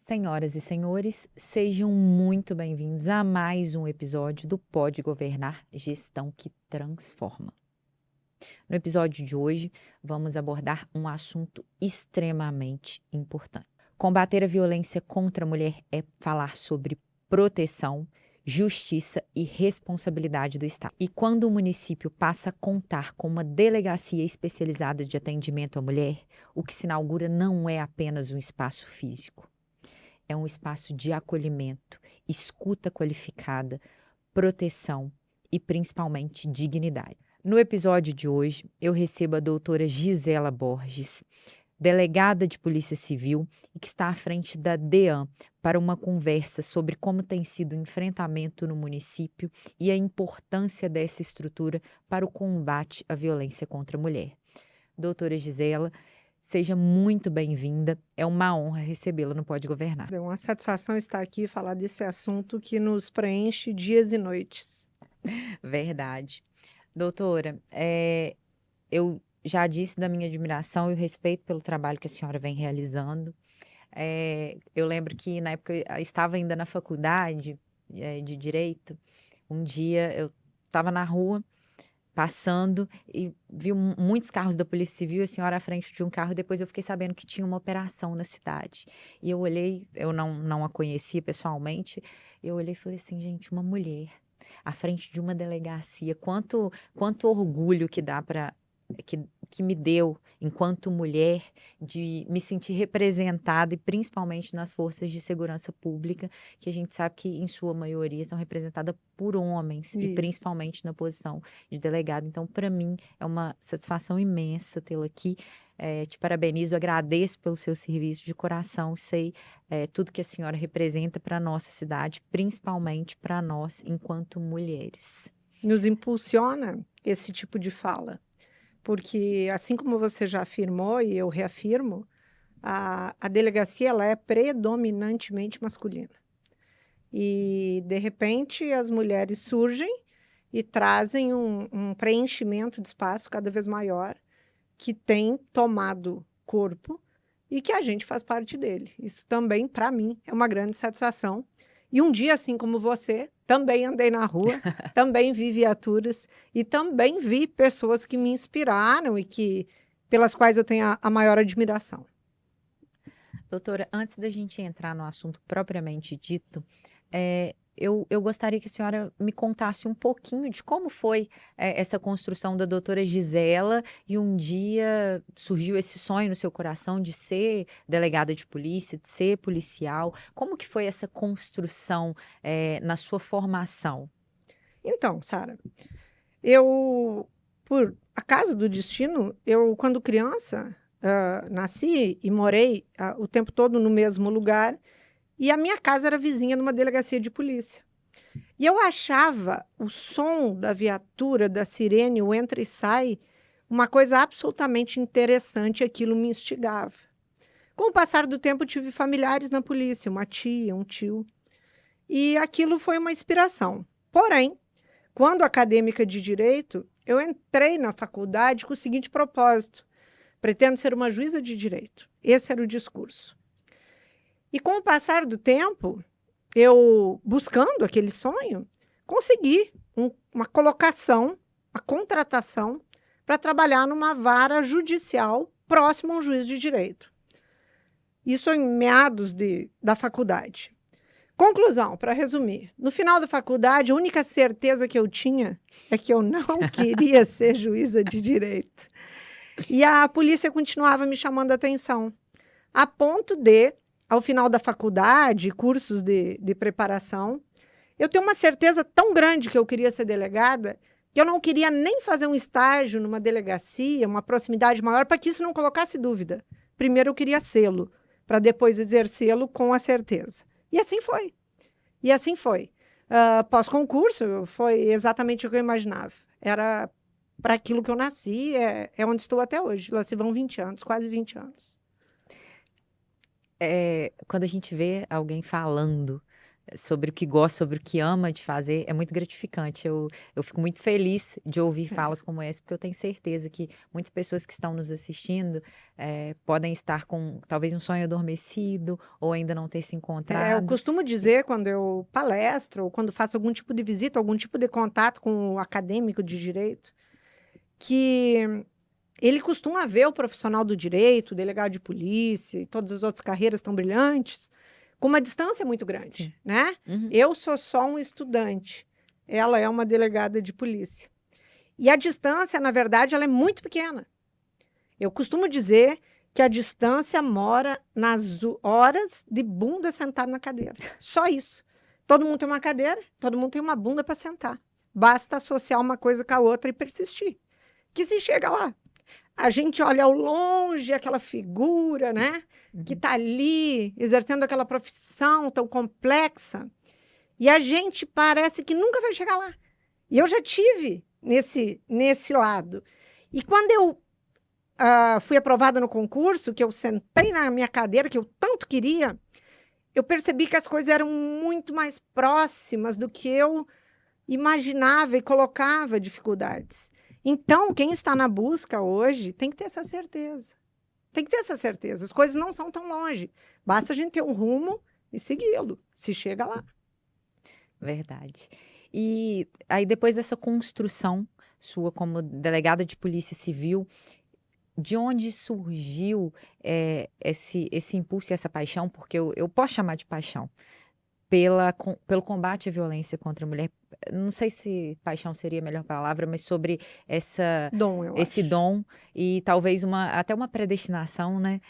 Senhoras e senhores, sejam muito bem-vindos a mais um episódio do Pode Governar Gestão que Transforma. No episódio de hoje, vamos abordar um assunto extremamente importante. Combater a violência contra a mulher é falar sobre proteção, justiça e responsabilidade do Estado. E quando o município passa a contar com uma delegacia especializada de atendimento à mulher, o que se inaugura não é apenas um espaço físico. É um espaço de acolhimento, escuta qualificada, proteção e principalmente dignidade. No episódio de hoje, eu recebo a doutora Gisela Borges, delegada de Polícia Civil e que está à frente da DEAN, para uma conversa sobre como tem sido o enfrentamento no município e a importância dessa estrutura para o combate à violência contra a mulher. Doutora Gisela, seja muito bem-vinda. É uma honra recebê-la no Pode Governar. É uma satisfação estar aqui e falar desse assunto que nos preenche dias e noites. Verdade. Doutora, eu já disse da minha admiração e o respeito pelo trabalho que a senhora vem realizando. Eu lembro que na época eu estava ainda na faculdade de Direito. Um dia eu estava na rua, passando e vi muitos carros da Polícia Civil, a senhora à frente de um carro, depois eu fiquei sabendo que tinha uma operação na cidade. E eu olhei, eu não a conhecia pessoalmente, eu olhei e falei assim, gente, uma mulher à frente de uma delegacia, quanto orgulho que dá para que me deu, enquanto mulher, de me sentir representada, e principalmente nas forças de segurança pública, que a gente sabe que, em sua maioria, são representadas por homens, e Isso. principalmente na posição de delegado. Então, para mim, é uma satisfação imensa tê-la aqui. Te parabenizo, agradeço pelo seu serviço de coração, sei tudo que a senhora representa para a nossa cidade, principalmente para nós, enquanto mulheres. Nos impulsiona esse tipo de fala, porque assim como você já afirmou e eu reafirmo, a delegacia ela é predominantemente masculina. E, de repente, as mulheres surgem e trazem um preenchimento de espaço cada vez maior, que tem tomado corpo e que a gente faz parte dele. Isso também, para mim, é uma grande satisfação. E um dia, assim como você, também andei na rua, também vi viaturas e também vi pessoas que me inspiraram e pelas quais eu tenho a maior admiração. Doutora, antes da gente entrar no assunto propriamente dito, eu gostaria que a senhora me contasse um pouquinho de como foi essa construção da doutora Gisela, e um dia surgiu esse sonho no seu coração de ser delegada de polícia, de ser policial. Como que foi essa construção na sua formação? Então, Sara, por acaso do destino, quando criança, nasci e morei o tempo todo no mesmo lugar, e a minha casa era vizinha de uma delegacia de polícia. E eu achava o som da viatura, da sirene, o entra e sai, uma coisa absolutamente interessante, e aquilo me instigava. Com o passar do tempo, tive familiares na polícia, uma tia, um tio, e aquilo foi uma inspiração. Porém, quando acadêmica de Direito, eu entrei na faculdade com o seguinte propósito: pretendo ser uma juíza de direito. Esse era o discurso. E com o passar do tempo, eu, buscando aquele sonho, consegui uma colocação, uma contratação para trabalhar numa vara judicial próximo a um juiz de direito. Isso em meados da faculdade. Conclusão, para resumir, no final da faculdade, a única certeza que eu tinha é que eu não queria ser juíza de direito. E a polícia continuava me chamando a atenção, a ponto de, ao final da faculdade, cursos de preparação, eu tenho uma certeza tão grande que eu queria ser delegada, que eu não queria nem fazer um estágio numa delegacia, uma proximidade maior, para que isso não colocasse dúvida. Primeiro eu queria sê-lo, para depois exercê-lo com a certeza. E assim foi. E assim foi. Pós-concurso, foi exatamente o que eu imaginava. Era para aquilo que eu nasci, é onde estou até hoje. Lá se vão 20 anos, quase 20 anos. Quando a gente vê alguém falando sobre o que gosta, sobre o que ama de fazer, é muito gratificante. Eu fico muito feliz de ouvir É. falas como essa, porque eu tenho certeza que muitas pessoas que estão nos assistindo podem estar com talvez um sonho adormecido ou ainda não ter se Eu encontrado. costumo dizer, quando eu palestro, ou quando faço algum tipo de visita, algum tipo de contato com o acadêmico de direito, que ele costuma ver o profissional do direito, o delegado de polícia e todas as outras carreiras tão brilhantes, com uma distância muito grande, Sim. né? Uhum. Eu sou só um estudante, ela é uma delegada de polícia. E a distância, na verdade, ela é muito pequena. Eu costumo dizer que a distância mora nas horas de bunda sentada na cadeira. Só isso. Todo mundo tem uma cadeira, todo mundo tem uma bunda para sentar. Basta associar uma coisa com a outra e persistir. Que se chega lá. A gente olha ao longe aquela figura, né? Que Uhum. está ali exercendo aquela profissão tão complexa. E a gente parece que nunca vai chegar lá. E eu já tive nesse lado. E quando eu fui aprovada no concurso, que eu sentei na minha cadeira, que eu tanto queria, eu percebi que as coisas eram muito mais próximas do que eu imaginava e colocava dificuldades. Então, quem está na busca hoje tem que ter essa certeza. Tem que ter essa certeza. As coisas não são tão longe. Basta a gente ter um rumo e segui-lo. Se chega lá. Verdade. E aí, depois dessa construção sua como delegada de polícia civil, de onde surgiu esse impulso e essa paixão? Porque eu posso chamar de paixão, pelo combate à violência contra a mulher. Não sei se paixão seria a melhor palavra, mas sobre Dom, eu esse acho. dom e talvez até uma predestinação, né?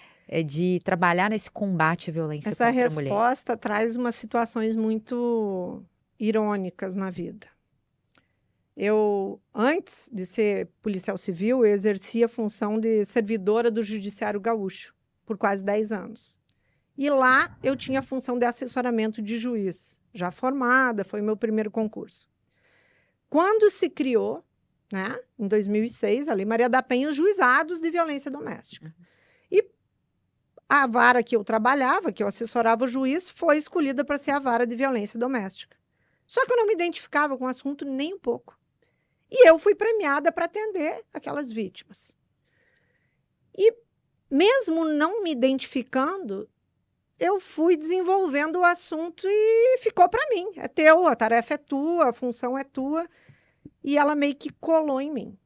De trabalhar nesse combate à violência Essa contra a mulher. resposta traz umas situações muito irônicas na vida. Eu, antes de ser policial civil, eu exercia a função de servidora do Judiciário Gaúcho por quase 10 anos. E lá eu tinha a função de assessoramento de juiz, já formada, foi meu primeiro concurso. Quando se criou, né, em 2006, a Lei Maria da Penha, os juizados de violência doméstica. E a vara que eu trabalhava, que eu assessorava o juiz, foi escolhida para ser a vara de violência doméstica. Só que eu não me identificava com o assunto nem um pouco. E eu fui premiada para atender aquelas vítimas. E mesmo não me identificando, eu fui desenvolvendo o assunto e ficou para mim. É teu, a tarefa é tua, a função é tua. E ela meio que colou em mim.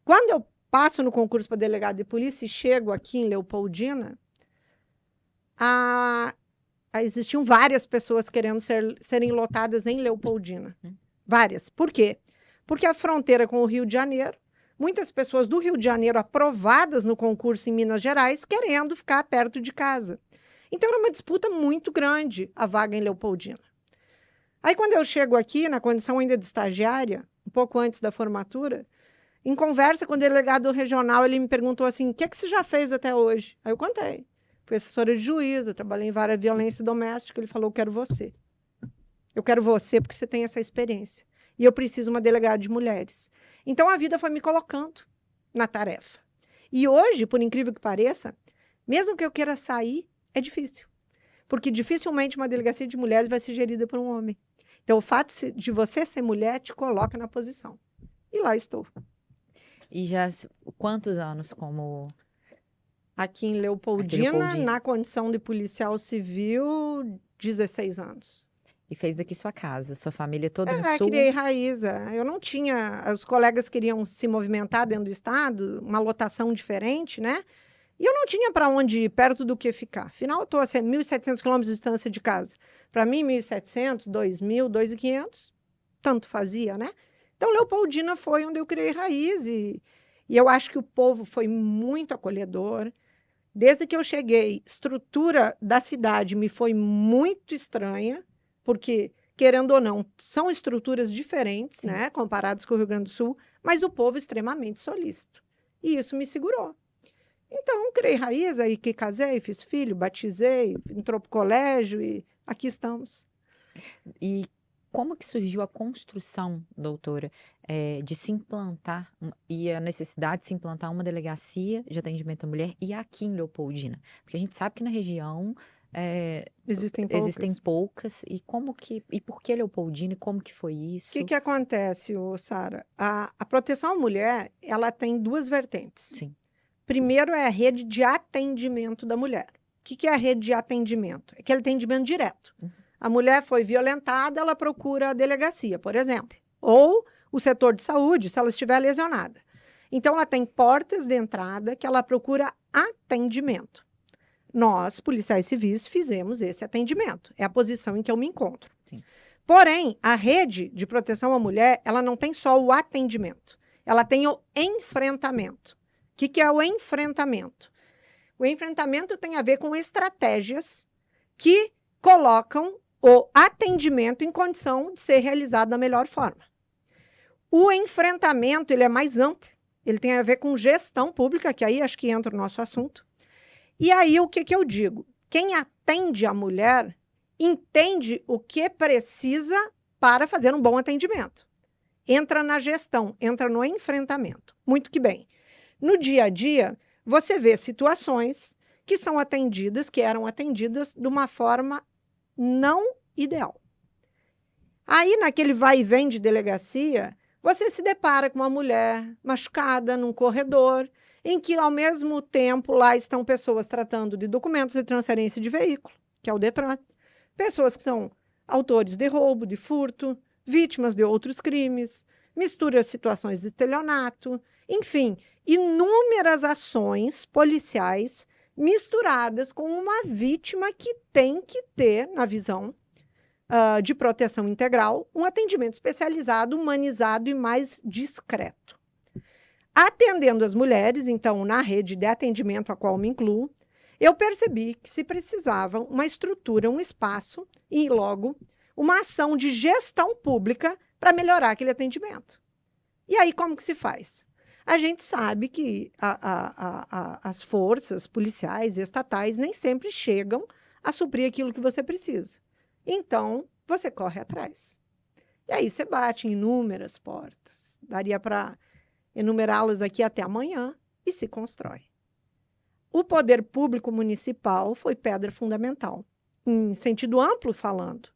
Quando eu passo no concurso para delegado de polícia e chego aqui em Leopoldina, existiam várias pessoas querendo serem lotadas em Leopoldina. Várias. Por quê? Porque a fronteira com o Rio de Janeiro, muitas pessoas do Rio de Janeiro aprovadas no concurso em Minas Gerais, querendo ficar perto de casa. Então, era uma disputa muito grande a vaga em Leopoldina. Aí, quando eu chego aqui, na condição ainda de estagiária, um pouco antes da formatura, em conversa com o delegado regional, ele me perguntou assim, o que você já fez até hoje? Aí eu contei. Fui assessora de juíza, trabalhei em vara de violência doméstica. Ele falou, eu quero você. Eu quero você porque você tem essa experiência. E eu preciso de uma delegada de mulheres. Então, a vida foi me colocando na tarefa. E hoje, por incrível que pareça, mesmo que eu queira sair, é difícil. Porque dificilmente uma delegacia de mulheres vai ser gerida por um homem. Então, o fato de você ser mulher te coloca na posição. E lá estou. E já quantos anos como Aqui em aqui em Leopoldina, Leopoldina? na condição de policial civil, 16 anos. E fez daqui sua casa, sua família toda no sul? Criei raiz. Eu não tinha... Os colegas queriam se movimentar dentro do estado, uma lotação diferente, né? E eu não tinha para onde ir, perto do que ficar. Afinal, eu estou a 1.700 quilômetros de distância de casa. Para mim, 1.700, 2.000, 2.500, tanto fazia, né? Então, Leopoldina foi onde eu criei raiz e eu acho que o povo foi muito acolhedor. Desde que eu cheguei, estrutura da cidade me foi muito estranha, porque, querendo ou não, são estruturas diferentes, Sim. né, comparadas com o Rio Grande do Sul, mas o povo extremamente solícito. E isso me segurou. Então, criei raiz, aí que casei, fiz filho, batizei, entrou para o colégio e aqui estamos. E como que surgiu a construção, doutora, de se implantar e a necessidade de se implantar uma delegacia de atendimento à mulher e aqui em Leopoldina? Porque a gente sabe que na região Existem poucas. existem poucas. E e por que Leopoldina? E como que foi O isso? que acontece, Sara? A proteção à mulher, ela tem duas vertentes. Sim. Primeiro é a rede de atendimento da mulher. O que é a rede de atendimento? É aquele atendimento direto. A mulher foi violentada, ela procura a delegacia, por exemplo. Ou o setor de saúde, se ela estiver lesionada. Então, ela tem portas de entrada que ela procura atendimento. Nós, policiais civis, fizemos esse atendimento. É a posição em que eu me encontro. Sim. Porém, a rede de proteção à mulher, ela não tem só o atendimento. Ela tem o enfrentamento. O que é o enfrentamento? O enfrentamento tem a ver com estratégias que colocam o atendimento em condição de ser realizado da melhor forma. O enfrentamento, ele é mais amplo. Ele tem a ver com gestão pública, que aí acho que entra o nosso assunto. E aí, o que eu digo? Quem atende a mulher entende o que precisa para fazer um bom atendimento. Entra na gestão, entra no enfrentamento. Muito que bem. No dia a dia, você vê situações que são atendidas, que eram atendidas de uma forma não ideal. Aí, naquele vai e vem de delegacia, você se depara com uma mulher machucada num corredor, em que, ao mesmo tempo, lá estão pessoas tratando de documentos de transferência de veículo, que é o Detran, pessoas que são autores de roubo, de furto, vítimas de outros crimes, mistura situações de estelionato, enfim, inúmeras ações policiais misturadas com uma vítima que tem que ter, na visão de proteção integral, um atendimento especializado, humanizado e mais discreto. Atendendo as mulheres, então, na rede de atendimento a qual me incluo, eu percebi que se precisava uma estrutura, um espaço e, logo, uma ação de gestão pública para melhorar aquele atendimento. E aí, como que se faz? A gente sabe que as forças policiais e estatais nem sempre chegam a suprir aquilo que você precisa. Então, você corre atrás. E aí você bate em inúmeras portas. Daria para enumerá-las aqui até amanhã e se constrói. O poder público municipal foi pedra fundamental, em sentido amplo falando.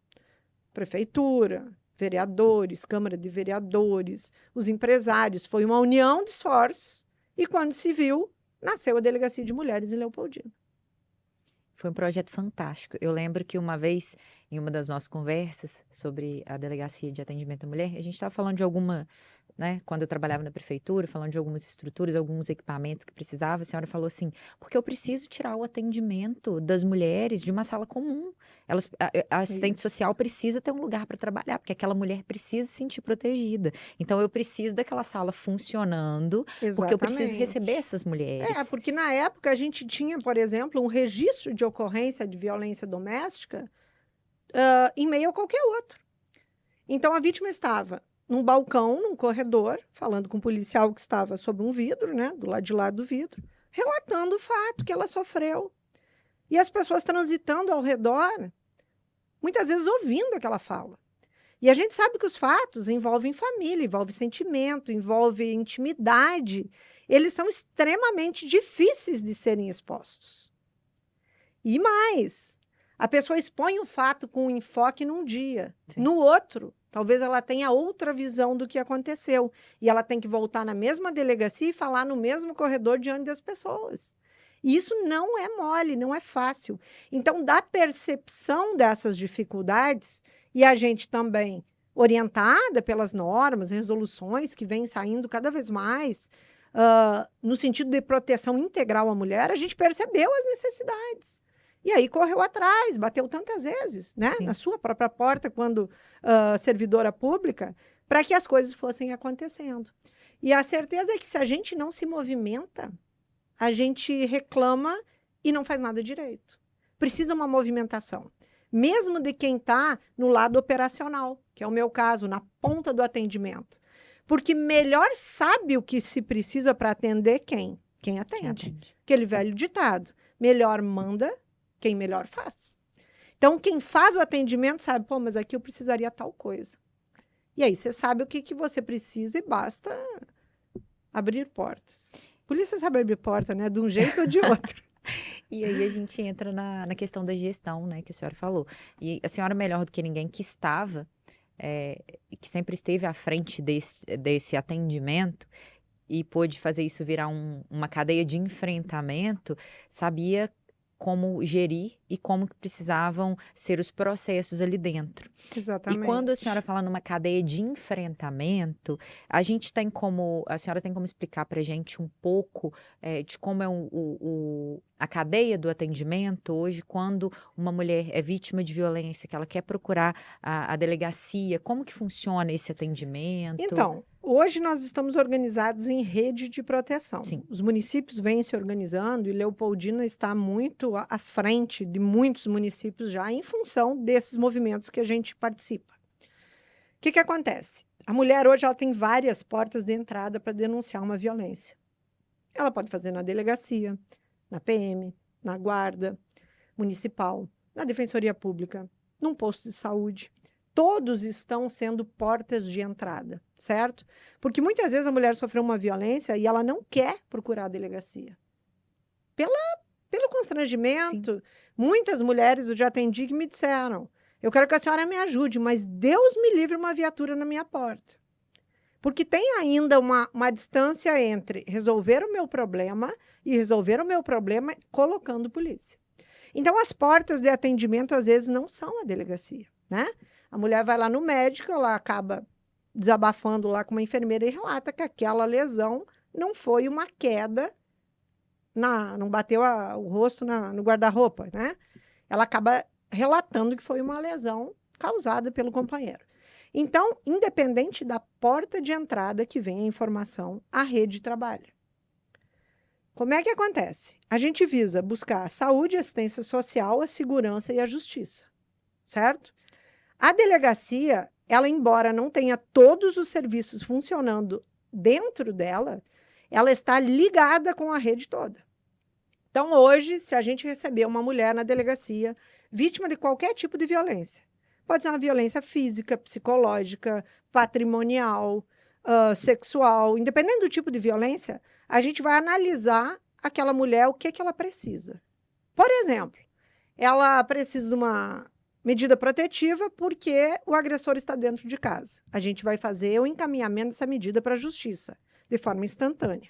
Prefeitura, vereadores, Câmara de Vereadores, os empresários, foi uma união de esforços e quando se viu, nasceu a Delegacia de Mulheres em Leopoldina. Foi um projeto fantástico. Eu lembro que uma vez, em uma das nossas conversas sobre a Delegacia de Atendimento à Mulher, a gente estava falando de alguma, né, quando eu trabalhava na prefeitura, falando de algumas estruturas, alguns equipamentos que precisava, a senhora falou assim, porque eu preciso tirar o atendimento das mulheres de uma sala comum. A assistente social precisa ter um lugar para trabalhar, porque aquela mulher precisa se sentir protegida. Então, eu preciso daquela sala funcionando, porque eu preciso receber essas mulheres. Porque na época a gente tinha, por exemplo, um registro de ocorrência de violência doméstica em meio a qualquer outro. Então, a vítima estava num balcão, num corredor, falando com um policial que estava sob um vidro, né, do lado de lá do vidro, relatando o fato que ela sofreu. E as pessoas transitando ao redor, muitas vezes ouvindo aquela fala. E a gente sabe que os fatos envolvem família, envolvem sentimento, envolvem intimidade. Eles são extremamente difíceis de serem expostos. E mais, a pessoa expõe o fato com um enfoque num dia. Sim. No outro, talvez ela tenha outra visão do que aconteceu. E ela tem que voltar na mesma delegacia e falar no mesmo corredor diante das pessoas. E isso não é mole, não é fácil. Então, da percepção dessas dificuldades, e a gente também, orientada pelas normas, resoluções que vêm saindo cada vez mais, no sentido de proteção integral à mulher, a gente percebeu as necessidades. E aí correu atrás, bateu tantas vezes, né? Na sua própria porta, quando servidora pública, para que as coisas fossem acontecendo. E a certeza é que se a gente não se movimenta, a gente reclama e não faz nada direito. Precisa uma movimentação. Mesmo de quem está no lado operacional, que é o meu caso, na ponta do atendimento. Porque melhor sabe o que se precisa para atender quem? Quem atende. Aquele velho ditado. Melhor manda quem melhor faz. Então, quem faz o atendimento sabe, pô, mas aqui eu precisaria tal coisa. E aí, você sabe o que você precisa e basta abrir portas. Polícia sabe abrir porta, né? De um jeito ou de outro. E aí a gente entra na questão da gestão, né, que a senhora falou. E a senhora, melhor do que ninguém, que estava, que sempre esteve à frente desse atendimento e pôde fazer isso virar uma cadeia de enfrentamento, sabia como gerir e como que precisavam ser os processos ali dentro. E quando a senhora Exatamente. fala numa cadeia de enfrentamento, a senhora tem como explicar para a gente um pouco de como é a cadeia do atendimento hoje, quando uma mulher é vítima de violência, que ela quer procurar a delegacia, como que funciona esse atendimento? Então, hoje nós estamos organizados em rede de proteção. Sim, Os municípios vêm se organizando e Leopoldina está muito à frente de muitos municípios já em função desses movimentos que a gente participa. O que acontece? A mulher hoje ela tem várias portas de entrada para denunciar uma violência. Ela pode fazer na delegacia, na PM, na guarda municipal, na defensoria pública, num posto de saúde. Todos estão sendo portas de entrada, certo? Porque muitas vezes a mulher sofreu uma violência e ela não quer procurar a delegacia. Pelo sim, constrangimento, muitas mulheres eu já atendi que me disseram: eu quero que a senhora me ajude, mas Deus me livre uma viatura na minha porta. Porque tem ainda uma distância entre resolver o meu problema e resolver o meu problema colocando polícia. Então, as portas de atendimento, às vezes, não são a delegacia, né? A mulher vai lá no médico, ela acaba desabafando lá com uma enfermeira e relata que aquela lesão não foi uma queda, não bateu o rosto no guarda-roupa, né? Ela acaba relatando que foi uma lesão causada pelo companheiro. Então, independente da porta de entrada que vem a informação, a rede trabalha. Como é que acontece? A gente visa buscar a saúde, a assistência social, a segurança e a justiça, certo? A delegacia, ela, embora não tenha todos os serviços funcionando dentro dela, ela está ligada com a rede toda. Então, hoje, se a gente receber uma mulher na delegacia vítima de qualquer tipo de violência, pode ser uma violência física, psicológica, patrimonial, sexual, independente do tipo de violência, a gente vai analisar aquela mulher, o que ela precisa. Por exemplo, ela precisa de uma medida protetiva porque o agressor está dentro de casa. A gente vai fazer o encaminhamento dessa medida para a justiça, de forma instantânea.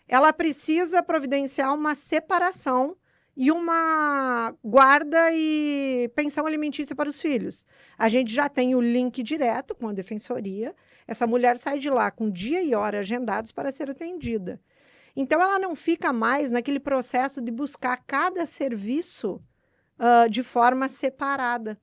Ela precisa providenciar uma separação e uma guarda e pensão alimentícia para os filhos. A gente já tem o link direto com a defensoria. Essa mulher sai de lá com dia e hora agendados para ser atendida. Então, ela não fica mais naquele processo de buscar cada serviço de forma separada,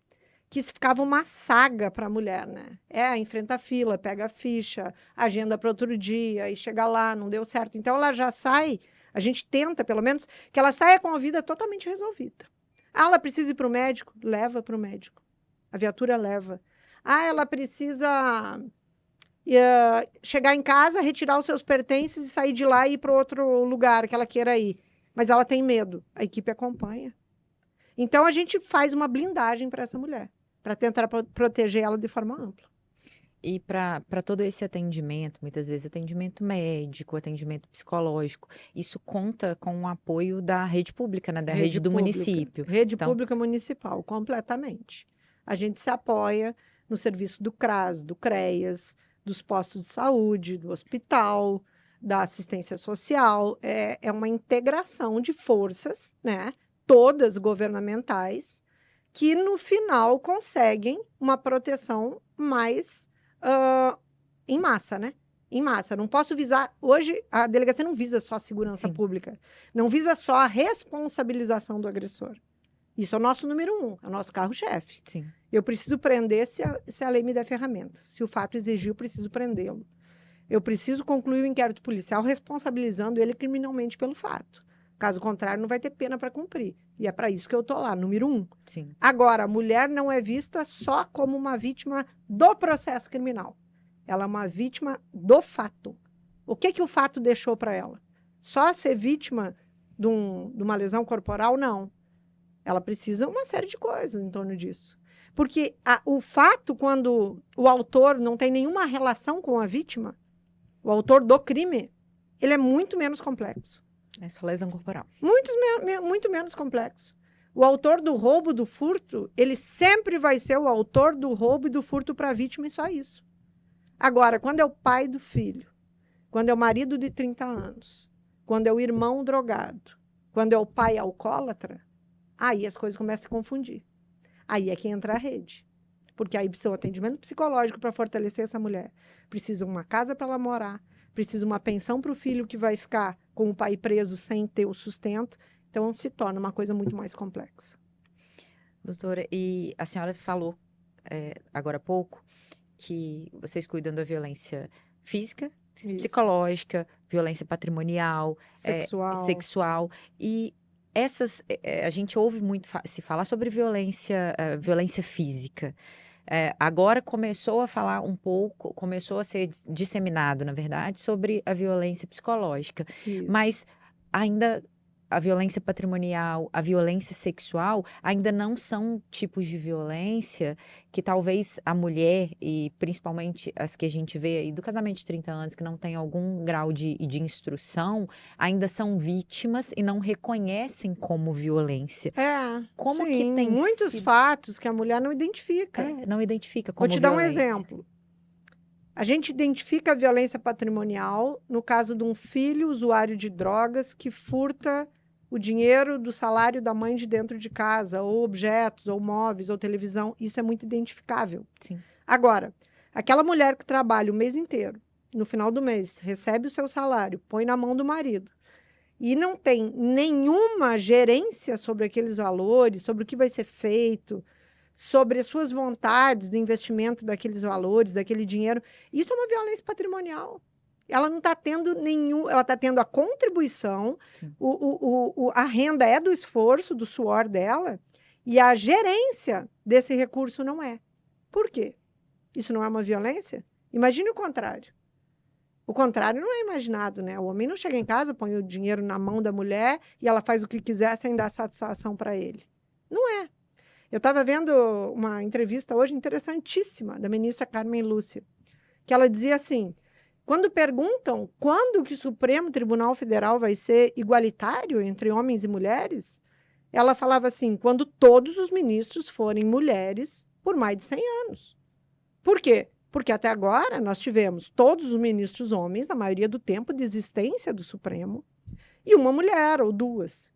que ficava uma saga para a mulher, né? Enfrenta a fila, pega a ficha, agenda para outro dia e chega lá, não deu certo. Então, ela já sai, a gente tenta, pelo menos, que ela saia com a vida totalmente resolvida. Ela precisa ir para o médico? Leva para o médico. A viatura leva. Ela precisa chegar em casa, retirar os seus pertences e sair de lá e ir para outro lugar que ela queira ir. Mas ela tem medo. A equipe acompanha. Então, a gente faz uma blindagem para essa mulher, para tentar proteger ela de forma ampla. E para todo esse atendimento, muitas vezes atendimento médico, atendimento psicológico, isso conta com o apoio da rede pública, né? Da rede do município. Rede Então, pública municipal, completamente. A gente se apoia no serviço do CRAS, do CREAS, dos postos de saúde, do hospital, da assistência social. É uma integração de forças, né? Todas governamentais, que no final conseguem uma proteção mais em massa, né? Em massa. Não posso visar. Hoje, a delegacia não visa só a segurança sim, pública, não visa só a responsabilização do agressor. Isso é o nosso número 1, é o nosso carro-chefe. sim. Eu preciso prender se a lei me der ferramentas. Se o fato exigir, eu preciso prendê-lo. Eu preciso concluir o inquérito policial responsabilizando ele criminalmente pelo fato. Caso contrário, não vai ter pena para cumprir. E é para isso que eu estou lá, número 1. Sim. Agora, a mulher não é vista só como uma vítima do processo criminal. Ela é uma vítima do fato. O que o fato deixou para ela? Só ser vítima de uma lesão corporal? Não. Ela precisa uma série de coisas em torno disso. Porque o fato, quando o autor não tem nenhuma relação com a vítima, o autor do crime, ele é muito menos complexo. É só lesão corporal. Muito menos complexo. O autor do roubo, do furto, ele sempre vai ser o autor do roubo e do furto para a vítima e só isso. Agora, quando é o pai do filho, quando é o marido de 30 anos, quando é o irmão drogado, quando é o pai alcoólatra, aí as coisas começam a se confundir. Aí é que entra a rede. Porque aí precisa um atendimento psicológico para fortalecer essa mulher. Precisa uma casa para ela morar, precisa uma pensão para o filho que vai ficar com o pai preso sem ter o sustento. Então, se torna uma coisa muito mais complexa. Doutora, e a senhora falou agora há pouco que vocês cuidam da violência física, Isso. psicológica, violência patrimonial, sexual. E essas, a gente ouve muito se falar sobre violência física. Agora começou a falar um pouco, começou a ser disseminado, na verdade, sobre a violência psicológica. Isso. Mas ainda a violência patrimonial, a violência sexual, ainda não são tipos de violência que talvez a mulher, e principalmente as que a gente vê aí do casamento de 30 anos, que não tem algum grau de instrução, ainda são vítimas e não reconhecem como violência. Como sim, que tem muitos fatos que a mulher não identifica. Não identifica como violência. Vou te dar um exemplo. A gente identifica a violência patrimonial no caso de um filho usuário de drogas que furta o dinheiro do salário da mãe de dentro de casa, ou objetos, ou móveis, ou televisão. Isso é muito identificável. Sim. Agora, aquela mulher que trabalha o mês inteiro, no final do mês, recebe o seu salário, põe na mão do marido, e não tem nenhuma gerência sobre aqueles valores, sobre o que vai ser feito, sobre as suas vontades de investimento daqueles valores, daquele dinheiro, isso é uma violência patrimonial. Ela não está tendo ela está tendo a contribuição, a renda é do esforço, do suor dela, e a gerência desse recurso não é. Por quê? Isso não é uma violência? Imagine o contrário. O contrário não é imaginado, né? O homem não chega em casa, põe o dinheiro na mão da mulher e ela faz o que quiser sem dar satisfação para ele. Não é. Eu estava vendo uma entrevista hoje interessantíssima da ministra Carmen Lúcia, que ela dizia assim, quando perguntam quando que o Supremo Tribunal Federal vai ser igualitário entre homens e mulheres, ela falava assim, quando todos os ministros forem mulheres por mais de 100 anos. Por quê? Porque até agora nós tivemos todos os ministros homens, na maioria do tempo de existência do Supremo, e uma mulher ou duas.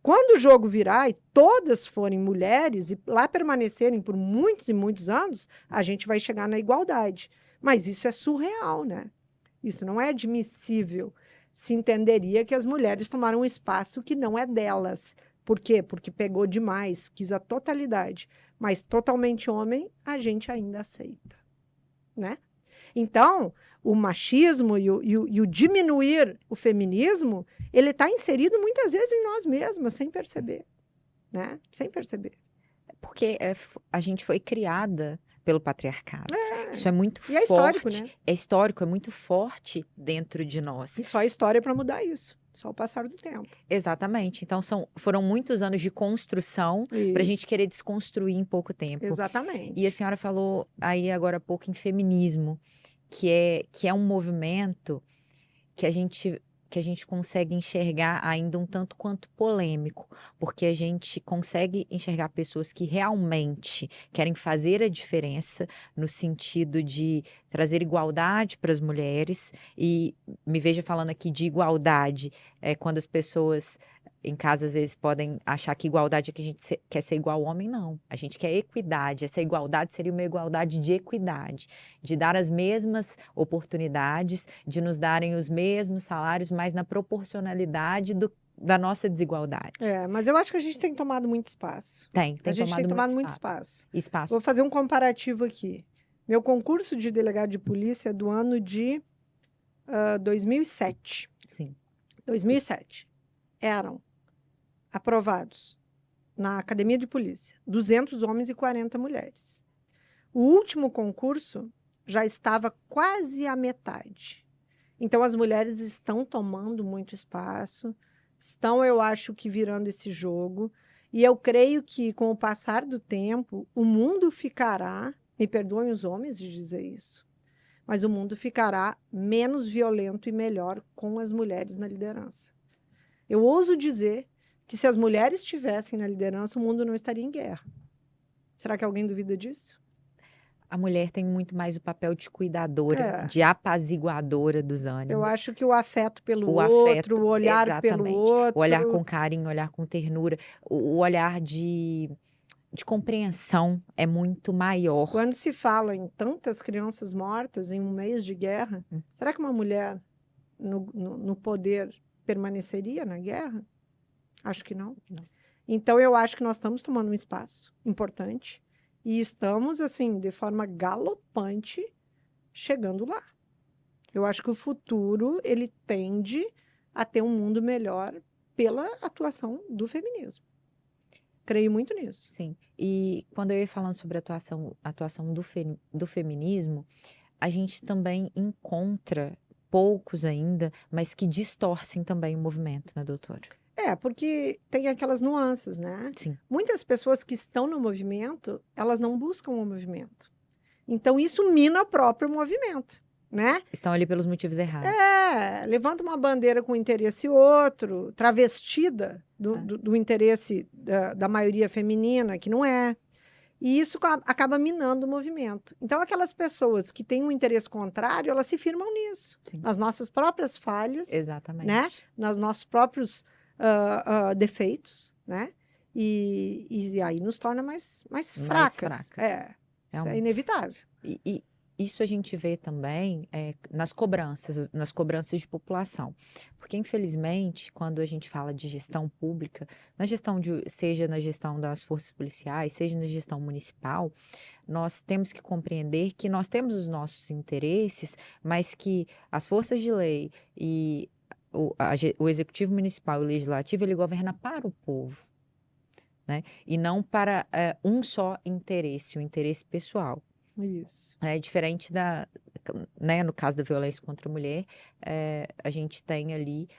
Quando o jogo virar e todas forem mulheres e lá permanecerem por muitos e muitos anos, a gente vai chegar na igualdade. Mas isso é surreal, né? Isso não é admissível. Se entenderia que as mulheres tomaram um espaço que não é delas. Por quê? Porque pegou demais, quis a totalidade. Mas totalmente homem, a gente ainda aceita, né? Então, o machismo e o diminuir o feminismo, ele está inserido muitas vezes em nós mesmas, sem perceber, né? Sem perceber. Porque a gente foi criada pelo patriarcado. Isso é muito forte. E é histórico, né? É histórico, é muito forte dentro de nós. E só a história para mudar isso. Só o passar do tempo. Exatamente. Então, foram muitos anos de construção para a gente querer desconstruir em pouco tempo. Exatamente. E a senhora falou aí agora há pouco em feminismo, que é um movimento que a gente consegue enxergar ainda um tanto quanto polêmico, porque a gente consegue enxergar pessoas que realmente querem fazer a diferença no sentido de trazer igualdade para as mulheres, e me veja falando aqui de igualdade, quando as pessoas em casa, às vezes, podem achar que igualdade é que a gente quer ser igual ao homem, não. A gente quer equidade. Essa igualdade seria uma igualdade de equidade, de dar as mesmas oportunidades, de nos darem os mesmos salários, mas na proporcionalidade da nossa desigualdade. Mas eu acho que a gente tem tomado muito espaço. A gente tem tomado muito espaço. Vou fazer um comparativo aqui. Meu concurso de delegado de polícia é do ano de 2007. Sim. 2007. Eram aprovados na Academia de Polícia 200 homens e 40 mulheres. O último concurso já estava quase à metade. Então, as mulheres estão tomando muito espaço, estão, eu acho, que virando esse jogo. E eu creio que, com o passar do tempo, o mundo ficará, me perdoem os homens de dizer isso, mas o mundo ficará menos violento e melhor com as mulheres na liderança. Eu ouso dizer que se as mulheres estivessem na liderança, o mundo não estaria em guerra. Será que alguém duvida disso? A mulher tem muito mais o papel de cuidadora, É. de apaziguadora dos ânimos. Eu acho que o afeto pelo O outro, afeto, o olhar pelo exatamente. outro. O olhar com carinho, o olhar com ternura, o olhar de compreensão é muito maior. Quando se fala em tantas crianças mortas em um mês de guerra, será que uma mulher no poder permaneceria na guerra? Acho que não. Então, eu acho que nós estamos tomando um espaço importante e estamos, assim, de forma galopante, chegando lá. Eu acho que o futuro, ele tende a ter um mundo melhor pela atuação do feminismo. Creio muito nisso. Sim. E quando eu ia falando sobre a atuação do feminismo, a gente também encontra poucos ainda, mas que distorcem também o movimento, né, doutora? Porque tem aquelas nuances, né? Sim. Muitas pessoas que estão no movimento, elas não buscam o movimento. Então, isso mina o próprio movimento, né? Estão ali pelos motivos errados. Levanta uma bandeira com interesse outro, travestida do interesse da maioria feminina, que não é. E isso acaba minando o movimento. Então, aquelas pessoas que têm um interesse contrário, elas se firmam nisso. Sim. Nas nossas próprias falhas. Exatamente. Né? Nos nossos próprios defeitos, né? E aí nos torna mais fracas. Isso é inevitável. E isso a gente vê também nas cobranças de população. Porque, infelizmente, quando a gente fala de gestão pública, seja na gestão das forças policiais, seja na gestão municipal, nós temos que compreender que nós temos os nossos interesses, mas que as forças de lei e o executivo municipal e o legislativo, ele governa para o povo, né? E não para um só interesse, o interesse pessoal. Isso. É diferente né, no caso da violência contra a mulher, a gente tem ali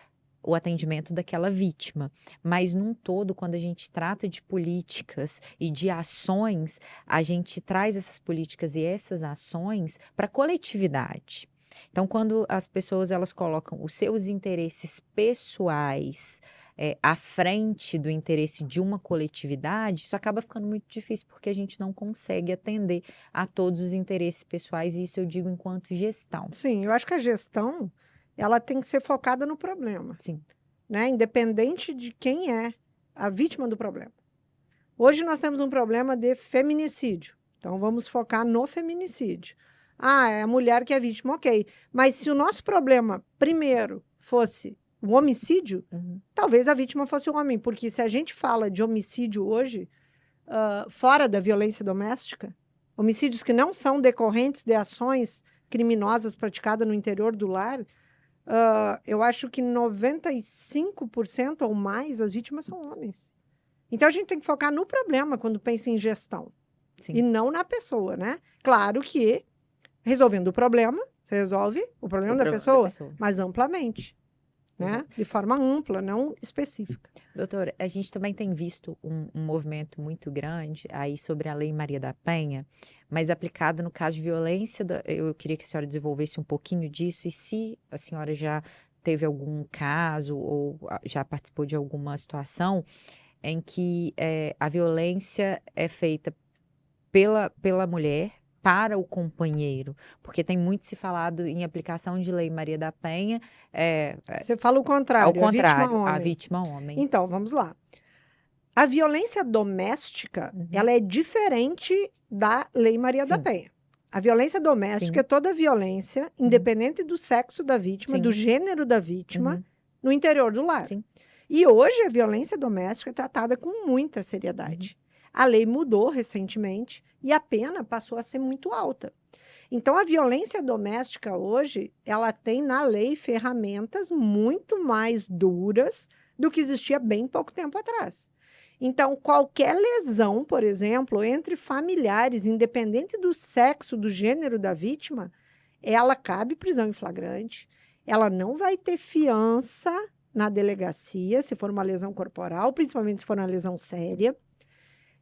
o atendimento daquela vítima. Mas, num todo, quando a gente trata de políticas e de ações, a gente traz essas políticas e essas ações para a coletividade. Então, quando as pessoas elas colocam os seus interesses pessoais à frente do interesse de uma coletividade, isso acaba ficando muito difícil, porque a gente não consegue atender a todos os interesses pessoais, e isso eu digo enquanto gestão. Sim, eu acho que a gestão, ela tem que ser focada no problema. Sim. Né? Independente de quem é a vítima do problema. Hoje nós temos um problema de feminicídio, então vamos focar no feminicídio. É a mulher que é vítima, ok. Mas se o nosso problema, primeiro, fosse o homicídio, talvez a vítima fosse o homem, porque se a gente fala de homicídio hoje, fora da violência doméstica, homicídios que não são decorrentes de ações criminosas praticadas no interior do lar, eu acho que 95% ou mais as vítimas são homens. Então a gente tem que focar no problema quando pensa em gestão. Sim. E não na pessoa, né? Claro que resolvendo o problema, você resolve o problema da pessoa, mas amplamente. Né? De forma ampla, não específica. Doutora, a gente também tem visto um movimento muito grande aí sobre a Lei Maria da Penha, mas aplicada no caso de violência, eu queria que a senhora desenvolvesse um pouquinho disso, e se a senhora já teve algum caso ou já participou de alguma situação em que a violência é feita pela mulher para o companheiro, porque tem muito se falado em aplicação de Lei Maria da Penha. Você fala o contrário. Ao contrário, a vítima homem. Então, vamos lá. A violência doméstica, ela é diferente da Lei Maria da Penha. A violência doméstica é toda violência, independente do sexo da vítima, do gênero da vítima, no interior do lar. E hoje a violência doméstica é tratada com muita seriedade. A lei mudou recentemente e a pena passou a ser muito alta. Então, a violência doméstica hoje, ela tem na lei ferramentas muito mais duras do que existia bem pouco tempo atrás. Então, qualquer lesão, por exemplo, entre familiares, independente do sexo, do gênero da vítima, ela cabe prisão em flagrante, ela não vai ter fiança na delegacia, se for uma lesão corporal, principalmente se for uma lesão séria.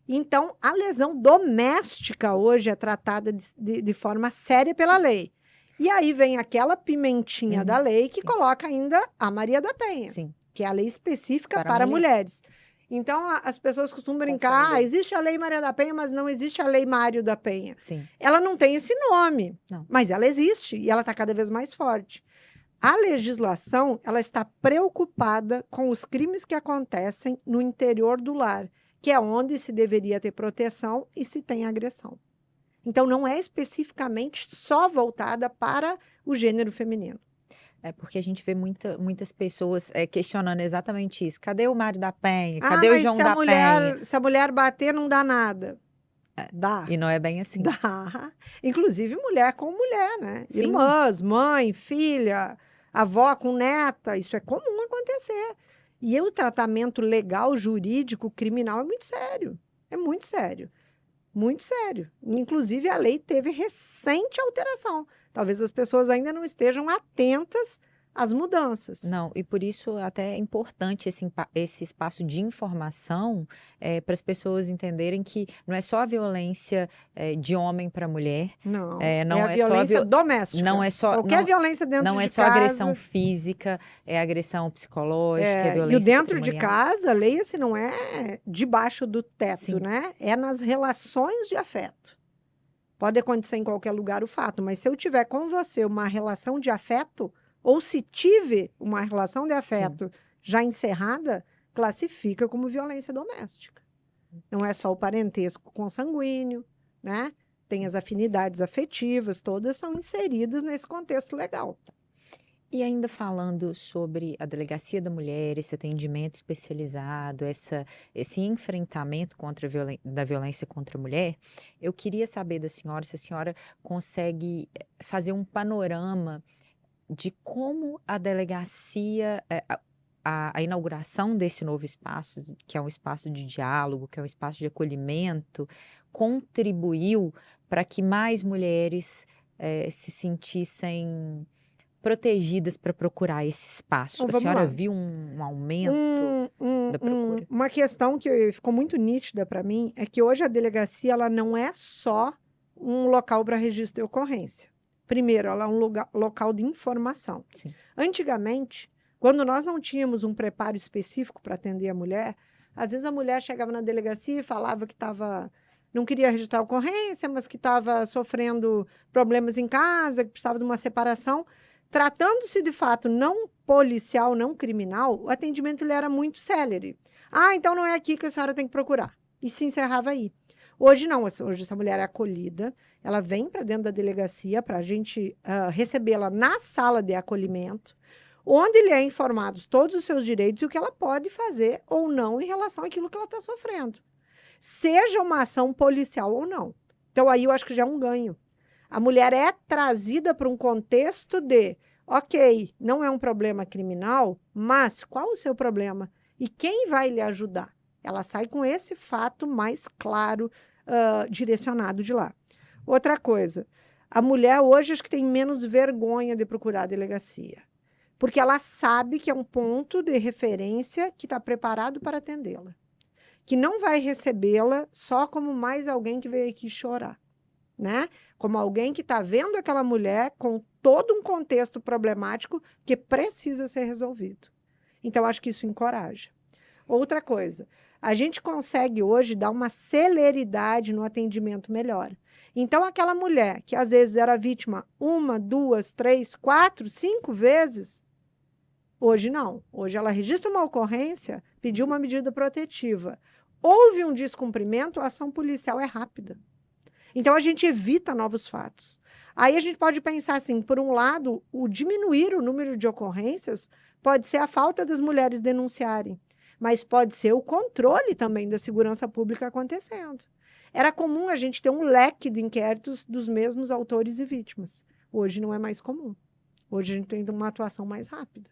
Então, a lesão doméstica hoje é tratada de forma séria pela lei. E aí vem aquela pimentinha da lei que coloca ainda a Maria da Penha. que é a lei específica Para a para mulher. mulheres. Então, as pessoas costumam brincar, Confundem. existe a Lei Maria da Penha, mas não existe a Lei Mário da Penha. Sim. Ela não tem esse nome, Não. mas ela existe e ela está cada vez mais forte. A legislação, ela está preocupada com os crimes que acontecem no interior do lar, que é onde se deveria ter proteção e se tem agressão. Então, não é especificamente só voltada para o gênero feminino. É porque a gente vê muitas pessoas questionando exatamente isso. Cadê o Mário da Penha? Ah, Cadê o mas João da Penha? se a mulher bater, não dá nada. Dá. E não é bem assim. Dá. Inclusive mulher com mulher, né? Sim. Irmãs, mãe, filha, avó com neta. Isso é comum acontecer. E o tratamento legal, jurídico, criminal é muito sério. É muito sério. Muito sério. Inclusive, a lei teve recente alteração. Talvez as pessoas ainda não estejam atentas às mudanças. Não, e por isso até é importante esse espaço de informação para as pessoas entenderem que não é só a violência de homem para mulher, Não, não é a violência doméstica. não é só Qualquer violência dentro não de é só casa. agressão física, é agressão psicológica, é E o violência dentro de patrimonial. casa, leia-se, não é debaixo do teto, Sim. né? É nas relações de afeto. Pode acontecer em qualquer lugar o fato, mas se eu tiver com você uma relação de afeto, ou se tive uma relação de afeto já encerrada, classifica como violência doméstica. Não é só o parentesco consanguíneo, né? Tem as afinidades afetivas, todas são inseridas nesse contexto legal. E ainda falando sobre a Delegacia da Mulher, esse atendimento especializado, esse enfrentamento da violência contra a mulher, eu queria saber da senhora se a senhora consegue fazer um panorama de como a delegacia, a inauguração desse novo espaço, que é um espaço de diálogo, que é um espaço de acolhimento, contribuiu para que mais mulheres se sentissem protegidas para procurar esse espaço. Então, A vamos senhora lá. viu um aumento da procura? Uma questão que ficou muito nítida para mim é que hoje a delegacia ela não é só um local para registro de ocorrência. Primeiro, ela é um local de informação. Sim. Antigamente, quando nós não tínhamos um preparo específico para atender a mulher, às vezes a mulher chegava na delegacia e falava que não queria registrar a ocorrência, mas que estava sofrendo problemas em casa, que precisava de uma separação. Tratando-se de fato não policial, não criminal, o atendimento ele era muito célere. Ah, então não é aqui que a senhora tem que procurar. E se encerrava aí. Hoje não, hoje essa mulher é acolhida, ela vem para dentro da delegacia para a gente recebê-la na sala de acolhimento, onde lhe é informados todos os seus direitos e o que ela pode fazer ou não em relação àquilo que ela está sofrendo. Seja uma ação policial ou não. Então aí eu acho que já é um ganho. A mulher é trazida para um contexto de, ok, não é um problema criminal, mas qual o seu problema? E quem vai lhe ajudar? Ela sai com esse fato mais claro, direcionado de lá. Outra coisa, a mulher hoje acho que tem menos vergonha de procurar a delegacia, porque ela sabe que é um ponto de referência que está preparado para atendê-la, que não vai recebê-la só como mais alguém que veio aqui chorar, né? Como alguém que está vendo aquela mulher com todo um contexto problemático que precisa ser resolvido. Então, acho que isso encoraja. Outra coisa, a gente consegue hoje dar uma celeridade no atendimento melhor. Então, aquela mulher que às vezes era vítima 1, 2, 3, 4, 5 vezes, hoje não. Hoje ela registra uma ocorrência, pediu uma medida protetiva. Houve um descumprimento, a ação policial é rápida. Então, a gente evita novos fatos. Aí a gente pode pensar assim, por um lado, o diminuir o número de ocorrências pode ser a falta das mulheres denunciarem, mas pode ser o controle também da segurança pública acontecendo. Era comum a gente ter um leque de inquéritos dos mesmos autores e vítimas. Hoje não é mais comum. Hoje a gente tem uma atuação mais rápida.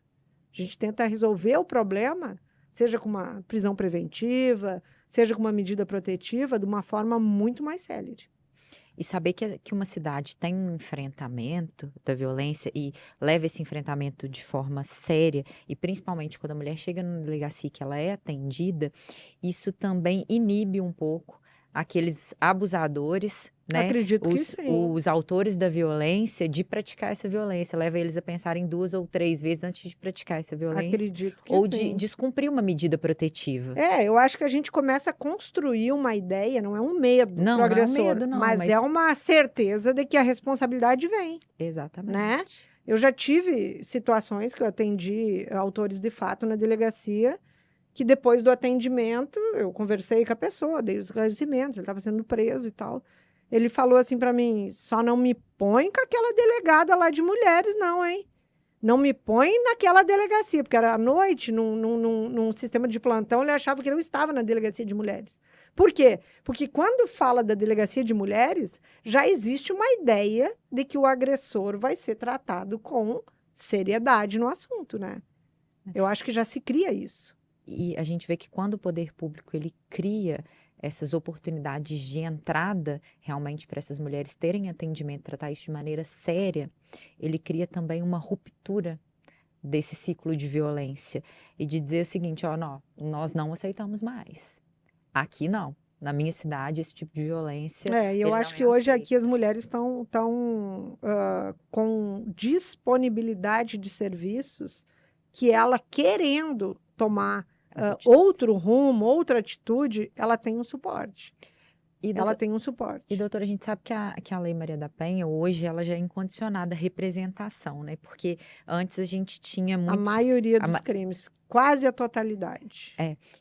A gente tenta resolver o problema, seja com uma prisão preventiva, seja com uma medida protetiva, de uma forma muito mais célere. E saber que uma cidade tem um enfrentamento da violência e leva esse enfrentamento de forma séria, e principalmente quando a mulher chega na delegacia que ela é atendida, isso também inibe um pouco aqueles abusadores né, Acredito que sim. os autores da violência de praticar essa violência, leva eles a pensarem 2 ou 3 vezes antes de praticar essa violência, Acredito que ou de sim. descumprir uma medida protetiva. Eu acho que a gente começa a construir uma ideia, não é um medo Não, pro não é um agressor, medo, não, mas mas é uma certeza de que a responsabilidade vem, né? exatamente. Eu já tive situações que eu atendi autores de fato na delegacia, que depois do atendimento, eu conversei com a pessoa, dei os esclarecimentos, ele estava sendo preso e tal. Ele falou assim para mim, só não me põe com aquela delegada lá de mulheres, não, hein? Não me põe naquela delegacia, porque era à noite, num sistema de plantão, ele achava que eu não estava na delegacia de mulheres. Por quê? Porque quando fala da delegacia de mulheres, já existe uma ideia de que o agressor vai ser tratado com seriedade no assunto, né? Eu acho que já se cria isso. E a gente vê que quando o poder público ele cria essas oportunidades de entrada realmente para essas mulheres terem atendimento, tratar isso de maneira séria, ele cria também uma ruptura desse ciclo de violência e de dizer o seguinte, ó, não, nós não aceitamos mais. Aqui não. Na minha cidade, esse tipo de violência, E eu ele acho não que é hoje aceito. aqui as mulheres estão com disponibilidade de serviços que ela querendo tomar As atitudes. outro rumo, outra atitude, ela tem um suporte. E, Ela tem um suporte. E, doutora, a gente sabe que a Lei Maria da Penha, hoje, ela já é incondicionada à representação, né? Porque antes a gente tinha A muitos... maioria dos crimes, quase a totalidade.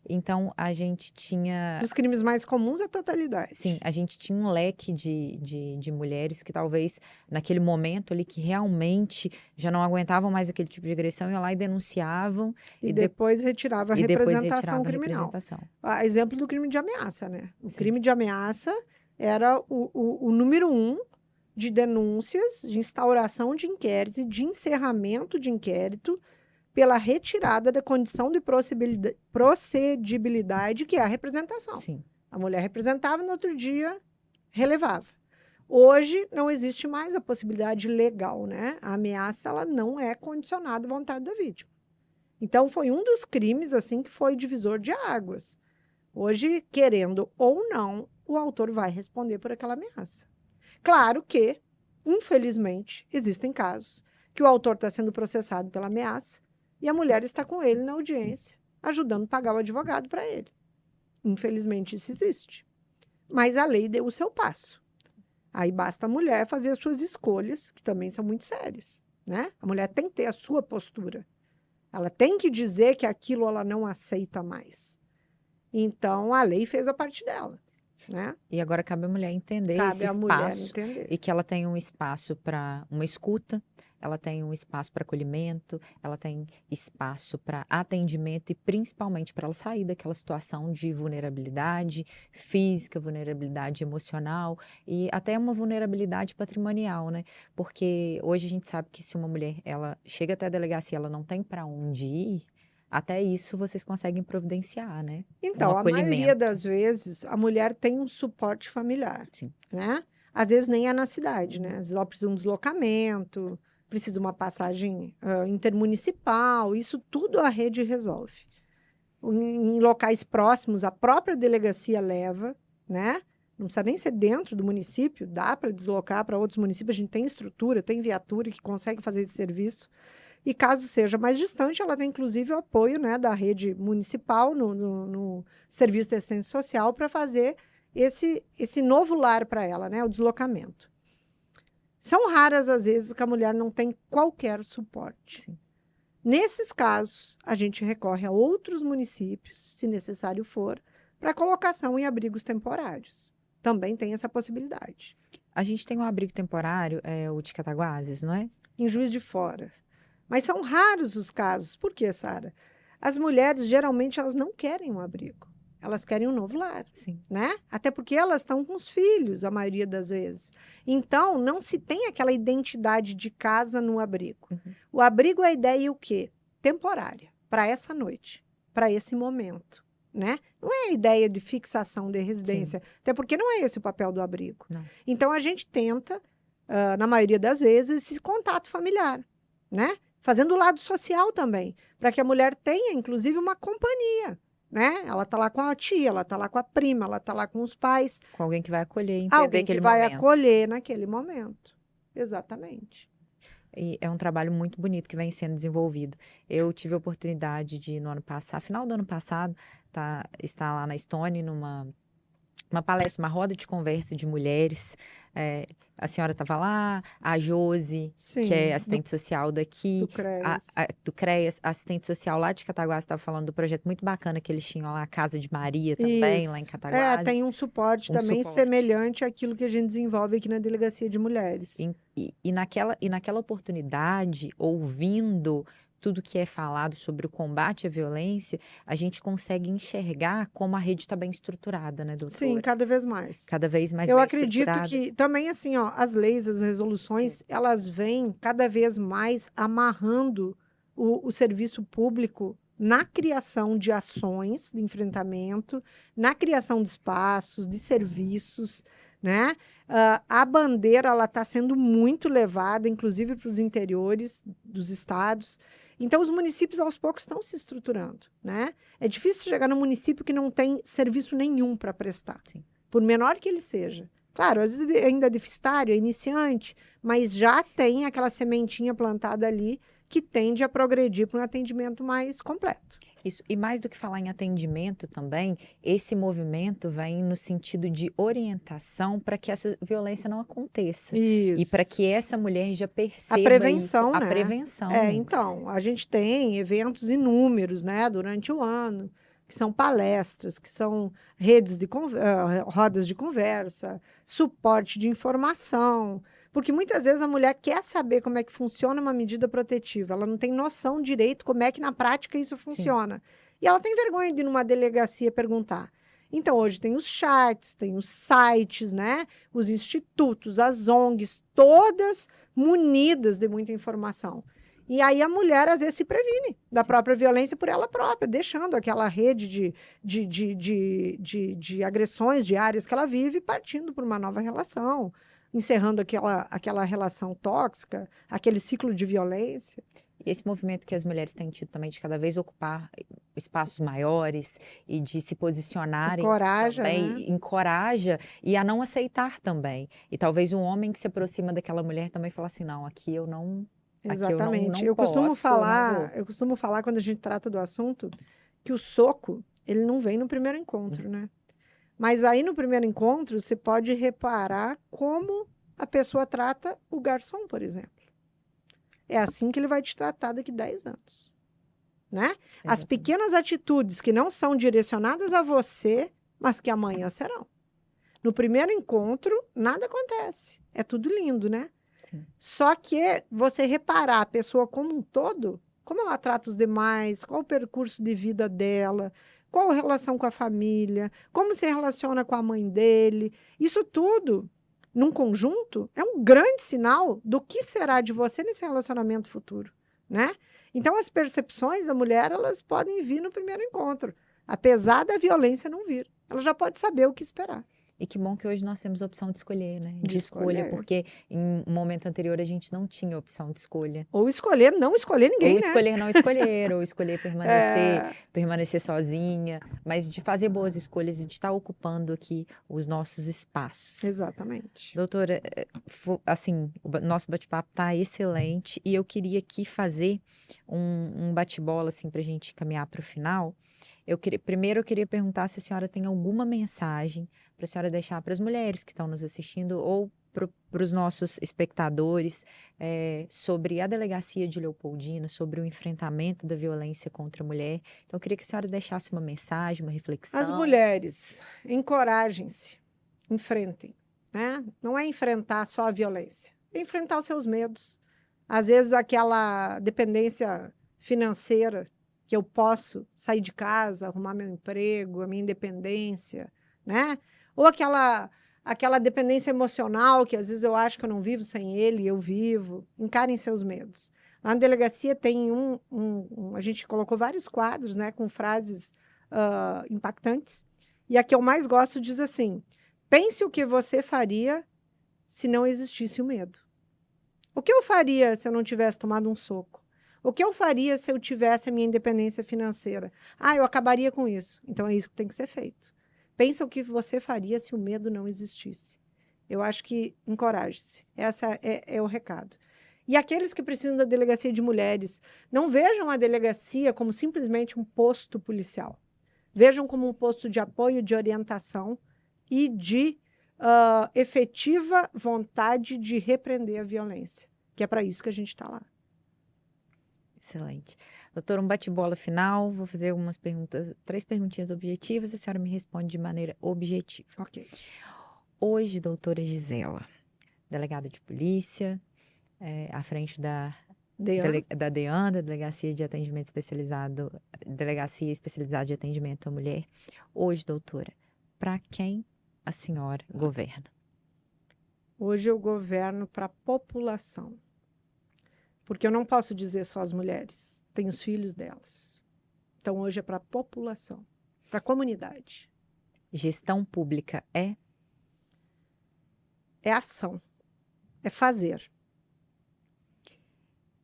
Então, a gente tinha... Dos crimes mais comuns, a totalidade. Sim, a gente tinha um leque de mulheres que talvez, naquele momento ali, que realmente já não aguentavam mais aquele tipo de agressão, iam lá e denunciavam. E depois retirava a e depois representação retirava a criminal. representação. Exemplo do crime de ameaça, né? O Sim. crime de ameaça era o número 1 de denúncias, de instauração de inquérito e de encerramento de inquérito pela retirada da condição de procedibilidade, que é a representação. Sim. A mulher representava, no outro dia relevava. Hoje não existe mais a possibilidade legal, né? A ameaça ela não é condicionada à vontade da vítima. Então foi um dos crimes assim que foi divisor de águas. Hoje, querendo ou não, o autor vai responder por aquela ameaça. Claro que, infelizmente, existem casos que o autor está sendo processado pela ameaça e a mulher está com ele na audiência, ajudando a pagar o advogado para ele. Infelizmente, isso existe. Mas a lei deu o seu passo. Aí basta a mulher fazer as suas escolhas, que também são muito sérias, né? A mulher tem que ter a sua postura. Ela tem que dizer que aquilo ela não aceita mais. Então, a lei fez a parte dela, né? E agora cabe à mulher entender Cabe esse à mulher espaço entender. e que ela tem um espaço para uma escuta, ela tem um espaço para acolhimento, ela tem espaço para atendimento e principalmente para ela sair daquela situação de vulnerabilidade física, vulnerabilidade emocional e até uma vulnerabilidade patrimonial, né? Porque hoje a gente sabe que se uma mulher ela chega até a delegacia, ela não tem para onde ir, até isso vocês conseguem providenciar, né? Então, a maioria acolhimento. das vezes, a mulher tem um suporte familiar, Sim. né? Às vezes nem é na cidade, né? Às vezes ela precisa de um deslocamento, precisa de uma passagem intermunicipal, isso tudo a rede resolve. Em locais próximos, a própria delegacia leva, né? Não precisa nem ser dentro do município, dá para deslocar para outros municípios, a gente tem estrutura, tem viatura que consegue fazer esse serviço. E caso seja mais distante, ela tem inclusive o apoio, né, da rede municipal no serviço de assistência social para fazer esse novo lar para ela, né, o deslocamento. São raras as vezes que a mulher não tem qualquer suporte. Sim. Nesses casos, a gente recorre a outros municípios, se necessário for, para colocação em abrigos temporários. Também tem essa possibilidade. A gente tem um abrigo temporário, o de Cataguases, não é? Em Juiz de Fora. Mas são raros os casos. Por quê, Sara? As mulheres, geralmente, elas não querem um abrigo. Elas querem um novo lar, Sim. né? Até porque elas estão com os filhos, a maioria das vezes. Então, não se tem aquela identidade de casa no abrigo. Uhum. O abrigo é a ideia o quê? Temporária, para essa noite, para esse momento, né? Não é a ideia de fixação de residência, até porque não é esse o papel do abrigo. Não. Então, a gente tenta, na maioria das vezes, esse contato familiar, né? Fazendo o lado social também, para que a mulher tenha, inclusive, uma companhia, né? Ela está lá com a tia, ela está lá com a prima, ela está lá com os pais. Com alguém que vai acolher, entender Alguém que aquele vai momento. acolher naquele momento. Exatamente. E é um trabalho muito bonito que vem sendo desenvolvido. Eu tive a oportunidade de, no ano passado, final do ano passado, estar lá na Estônia, uma palestra, uma roda de conversa de mulheres. A senhora estava lá, a Josi, que Sim, é assistente social daqui, do CREAS. do CREAS, assistente social lá de Cataguases, estava falando do projeto muito bacana que eles tinham lá, a Casa de Maria também, lá em Isso. Cataguases. Tem um suporte também semelhante àquilo que a gente desenvolve aqui na Delegacia de Mulheres. E naquela oportunidade, ouvindo tudo que é falado sobre o combate à violência, a gente consegue enxergar como a rede está bem estruturada, né, doutora? Sim, cada vez mais. Cada vez mais Eu bem acredito estruturada. que também, assim, ó, as leis, as resoluções, elas vêm cada vez mais amarrando o serviço público na criação de ações de enfrentamento, na criação de espaços, de serviços, né? A bandeira, ela está sendo muito levada, inclusive para os interiores dos estados. Então, os municípios, aos poucos, estão se estruturando, né? É difícil chegar num município que não tem serviço nenhum para prestar. Sim. Por menor que ele seja. Claro, às vezes ainda é deficitário, é iniciante, mas já tem aquela sementinha plantada ali que tende a progredir para um atendimento mais completo. Isso, e mais do que falar em atendimento também, esse movimento vem no sentido de orientação para que essa violência não aconteça. Isso. E para que essa mulher já perceba a prevenção, isso, né? A prevenção. Então, a gente tem eventos inúmeros, né, durante o ano, que são palestras, que são redes de rodas de conversa, suporte de informação, porque muitas vezes a mulher quer saber como é que funciona uma medida protetiva, ela não tem noção direito como é que na prática isso funciona. Sim. E ela tem vergonha de ir numa delegacia perguntar. Então, hoje tem os chats, tem os sites, né? Os institutos, as ONGs, todas munidas de muita informação. E aí a mulher, às vezes, se previne da própria violência por ela própria, deixando aquela rede de agressões diárias que ela vive, partindo para uma nova relação, encerrando aquela relação tóxica, aquele ciclo de violência. E esse movimento que as mulheres têm tido também de cada vez ocupar espaços maiores e de se posicionarem encoraja, também, né? Encoraja e a não aceitar também. E talvez um homem que se aproxima daquela mulher também fala assim, não, aqui eu não... Exatamente. Eu costumo falar quando a gente trata do assunto que o soco, ele não vem no primeiro encontro, né? Mas aí no primeiro encontro você pode reparar como a pessoa trata o garçom, por exemplo. É assim que ele vai te tratar daqui 10 anos, né? As pequenas atitudes que não são direcionadas a você, mas que amanhã serão. No primeiro encontro, nada acontece. É tudo lindo, né? Sim. Só que você reparar a pessoa como um todo, como ela trata os demais, qual o percurso de vida dela, qual a relação com a família, como se relaciona com a mãe dele, isso tudo, num conjunto, é um grande sinal do que será de você nesse relacionamento futuro, né? Então, as percepções da mulher, elas podem vir no primeiro encontro, apesar da violência não vir. Ela já pode saber o que esperar. E que bom que hoje nós temos a opção de escolher, né? De escolha, porque em um momento anterior a gente não tinha opção de escolha. Ou escolher não escolher ninguém, ou escolher não escolher, ou escolher permanecer sozinha, mas de fazer boas escolhas e de estar ocupando aqui os nossos espaços. Exatamente. Doutora, assim, o nosso bate-papo está excelente e eu queria aqui fazer um bate-bola, assim, para a gente caminhar para o final. Primeiro eu queria perguntar se a senhora tem alguma mensagem para a senhora deixar para as mulheres que estão nos assistindo ou para os nossos espectadores sobre a delegacia de Leopoldina, sobre o enfrentamento da violência contra a mulher. Então, eu queria que a senhora deixasse uma mensagem, uma reflexão. As mulheres, encorajem-se, enfrentem, né? Não é enfrentar só a violência, é enfrentar os seus medos. Às vezes, aquela dependência financeira, que eu posso sair de casa, arrumar meu emprego, a minha independência, né? Ou aquela dependência emocional, que às vezes eu acho que eu não vivo sem ele, eu vivo. Encarem seus medos. Lá na delegacia tem a gente colocou vários quadros, né, com frases impactantes. E a que eu mais gosto diz assim: pense o que você faria se não existisse o medo. O que eu faria se eu não tivesse tomado um soco? O que eu faria se eu tivesse a minha independência financeira? Eu acabaria com isso. Então, é isso que tem que ser feito. Pensa o que você faria se o medo não existisse. Eu acho que encoraje-se. Esse é o recado. E aqueles que precisam da delegacia de mulheres, não vejam a delegacia como simplesmente um posto policial. Vejam como um posto de apoio, de orientação e de efetiva vontade de repreender a violência, que é para isso que a gente está lá. Excelente. Doutora, um bate-bola final. Vou fazer algumas perguntas, 3 perguntinhas objetivas. A senhora me responde de maneira objetiva. Ok. Hoje, doutora Gisela, delegada de polícia, à frente da DEAN, da Delegacia de Atendimento Especializado, Delegacia Especializada de Atendimento à Mulher. Hoje, doutora, para quem a senhora governa? Hoje eu governo para a população. Porque eu não posso dizer só as mulheres, tem os filhos delas. Então, hoje é para a população, para a comunidade. Gestão pública é? É ação, é fazer.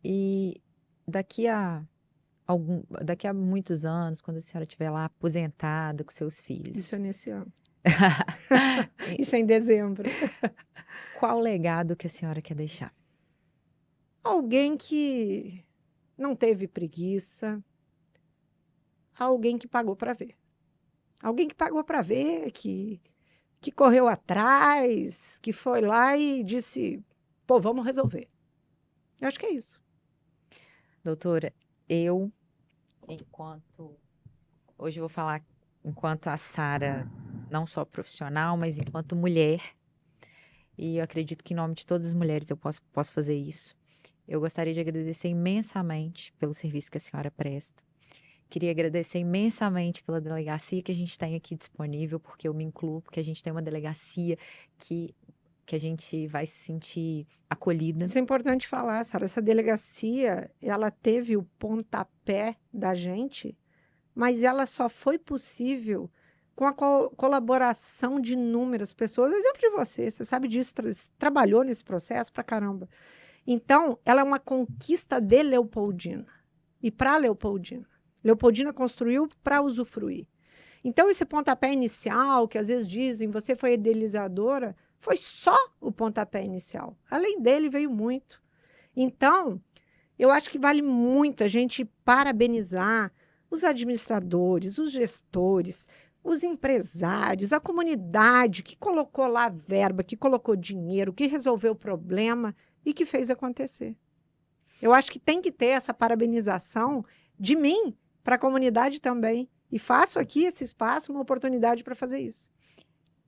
E daqui a muitos anos, quando a senhora estiver lá aposentada com seus filhos. Isso é nesse ano. Isso é em dezembro. Qual legado que a senhora quer deixar? Alguém que não teve preguiça, alguém que pagou para ver. Alguém que pagou para ver, que correu atrás, que foi lá e disse, pô, vamos resolver. Eu acho que é isso. Doutora, hoje eu vou falar enquanto a Sara, não só profissional, mas enquanto mulher, e eu acredito que em nome de todas as mulheres eu posso fazer isso. Eu gostaria de agradecer imensamente pelo serviço que a senhora presta. Queria agradecer imensamente pela delegacia que a gente tem aqui disponível, porque eu me incluo, porque a gente tem uma delegacia que a gente vai se sentir acolhida. Isso é importante falar, Sara. Essa delegacia, ela teve o pontapé da gente, mas ela só foi possível com a colaboração de inúmeras pessoas. Exemplo de você sabe disso, trabalhou nesse processo pra caramba. Então, ela é uma conquista de Leopoldina e para Leopoldina. Leopoldina construiu para usufruir. Então, esse pontapé inicial, que às vezes dizem, você foi idealizadora, foi só o pontapé inicial. Além dele, veio muito. Então, eu acho que vale muito a gente parabenizar os administradores, os gestores, os empresários, a comunidade que colocou lá verba, que colocou dinheiro, que resolveu o problema e que fez acontecer. Eu acho que tem que ter essa parabenização de mim para a comunidade também. E faço aqui esse espaço uma oportunidade para fazer isso.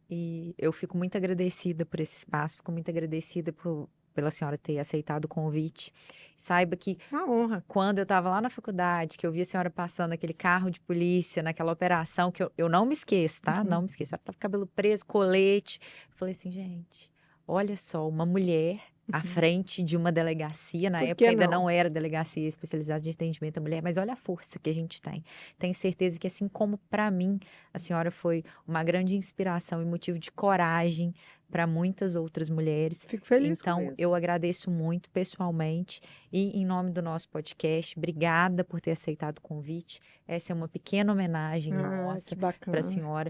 E eu fico muito agradecida por esse espaço, fico muito agradecida pela senhora ter aceitado o convite. Saiba que Uma honra. quando eu estava lá na faculdade, que eu vi a senhora passando aquele carro de polícia, naquela operação, que eu não me esqueço, tá? Uhum. Não me esqueço. A senhora estava com o cabelo preso, colete. Eu falei assim, gente, olha só, uma mulher à frente de uma delegacia, na época ainda não era delegacia especializada de atendimento à mulher, mas olha a força que a gente tem. Tenho certeza que, assim como para mim, a senhora foi uma grande inspiração e motivo de coragem para muitas outras mulheres. Fico feliz então, com isso. eu agradeço muito pessoalmente e em nome do nosso podcast, obrigada por ter aceitado o convite. Essa é uma pequena homenagem nossa para a senhora,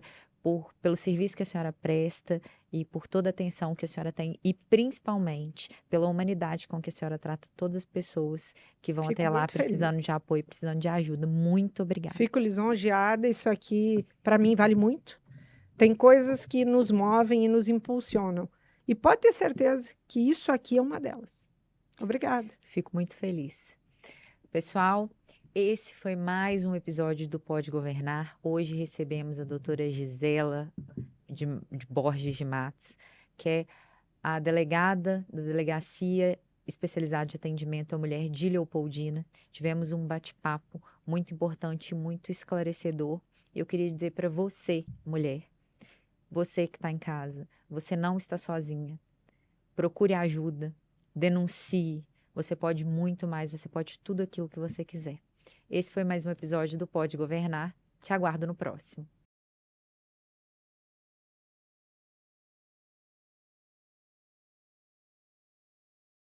pelo serviço que a senhora presta e por toda a atenção que a senhora tem e principalmente pela humanidade com que a senhora trata todas as pessoas que vão até lá precisando de apoio, precisando de ajuda. Muito obrigada. Fico lisonjeada, isso aqui para mim vale muito. Tem coisas que nos movem e nos impulsionam. E pode ter certeza que isso aqui é uma delas. Obrigada. Fico muito feliz. Pessoal, esse foi mais um episódio do Pode Governar. Hoje recebemos a doutora Gisela de Borges de Matos, que é a delegada da Delegacia Especializada de Atendimento à Mulher de Leopoldina. Tivemos um bate-papo muito importante, muito esclarecedor. Eu queria dizer para você, mulher, você que está em casa, você não está sozinha. Procure ajuda, denuncie. Você pode muito mais, você pode tudo aquilo que você quiser. Esse foi mais um episódio do Pode Governar. Te aguardo no próximo.